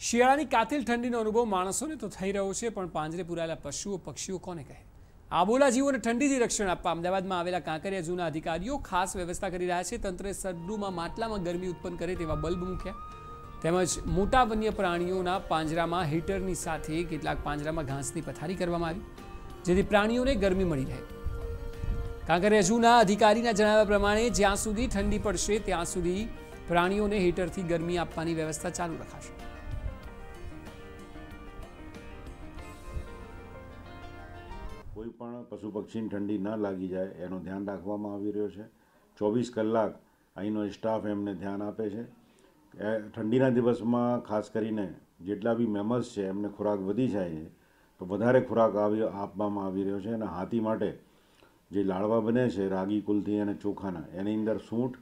શિયાળાની કાતિલ ઠંડીનો અનુભવ માણસોને તો થઈ રહ્યો છે, પણ પાંજરે પુરાયેલા પશુઓ પક્ષીઓ કોને કહે? આબોલા જીવોને ઠંડીથી રક્ષણ આપવા અમદાવાદમાં આવેલા કાંકરિયા ઝૂના અધિકારીઓ ખાસ વ્યવસ્થા કરી રહ્યા છે. તંત્રે સરડુમાં માટલામાં ગરમી ઉત્પન્ન કરે તેવા બલ્બ મૂક્યા, તેમજ મોટા વન્ય પ્રાણીઓના પાંજરામાં હીટરની સાથે કેટલાક પાંજરામાં ઘાસની પથારી કરવામાં આવી, જેથી પ્રાણીઓને ગરમી મળી રહે. કાંકરિયા ઝૂના અધિકારીના જણાવ્યા પ્રમાણે જ્યાં સુધી ઠંડી પડશે ત્યાં સુધી પ્રાણીઓને હીટરથી ગરમી આપવાની વ્યવસ્થા ચાલુ રખાશે. કોઈ પણ પશુ પક્ષીને ઠંડી ન લાગી જાય એનું ધ્યાન રાખવામાં આવી રહ્યો છે. 24 કલાક અહીંનો સ્ટાફ એમને ધ્યાન આપે છે. ઠંડીના દિવસમાં ખાસ કરીને જેટલા બી મેમલ્સ છે એમને ખોરાક વધી જાય છે તો વધારે ખોરાક આપવામાં આવી રહ્યો છે. અને હાથી માટે જે લાડવા બને છે રાગી કુલથી અને ચોખાના, એની અંદર સૂંઠ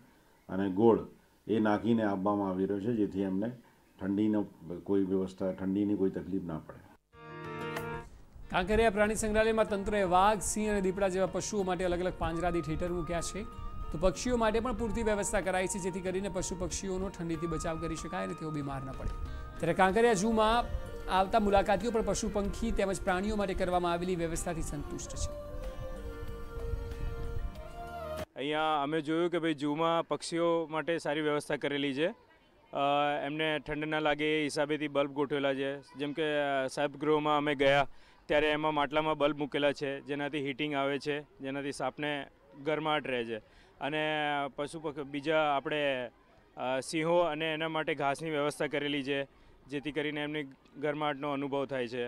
અને ગોળ એ નાખીને આપવામાં આવી રહ્યો છે, જેથી એમને ઠંડીની કોઈ તકલીફ ના પડે. કાંકરિયા પ્રાણી સંગ્રહાલયમાં તંત્રએ વાઘ, સિંહ અને દીપડા જેવા પશુઓ માટે અલગ અલગ પાંજરાદીઠ હીટર મૂક્યા છે. તો પક્ષીઓ માટે પણ પૂરતી વ્યવસ્થા કરાઈ છે, જેથી કરીને પશુ પક્ષીઓનો ઠંડીથી બચાવ કરી શકાય અને તેઓ બીમાર ન પડે. ત્યારે કાંકરિયા ઝૂમાં આવતા મુલાકાતીઓ પણ પશુ પંખી તેમજ પ્રાણીઓ માટે કરવામાં આવેલી વ્યવસ્થાથી સંતુષ્ટ છે. અહીંયા અમે જોયું કે ભાઈ ઝૂમાં પક્ષીઓ માટે સારી વ્યવસ્થા કરેલી છે. એમને ઠંડ ના લાગે એ હિસાબેથી બલ્બ ગોઠવેલા છે. જેમ કે સાહેબ ગૃહમાં અમે ગયા ત્યારે એમાં માટલામાં બલ્બ મૂકેલા છે, જેનાથી હીટિંગ આવે છે, જેનાથી સાપને ગરમાટ રહે છે. અને બીજા આપણે સિંહો અને એના માટે ઘાસની વ્યવસ્થા કરેલી છે, જેથી કરીને એમની ગરમાટનો અનુભવ થાય છે.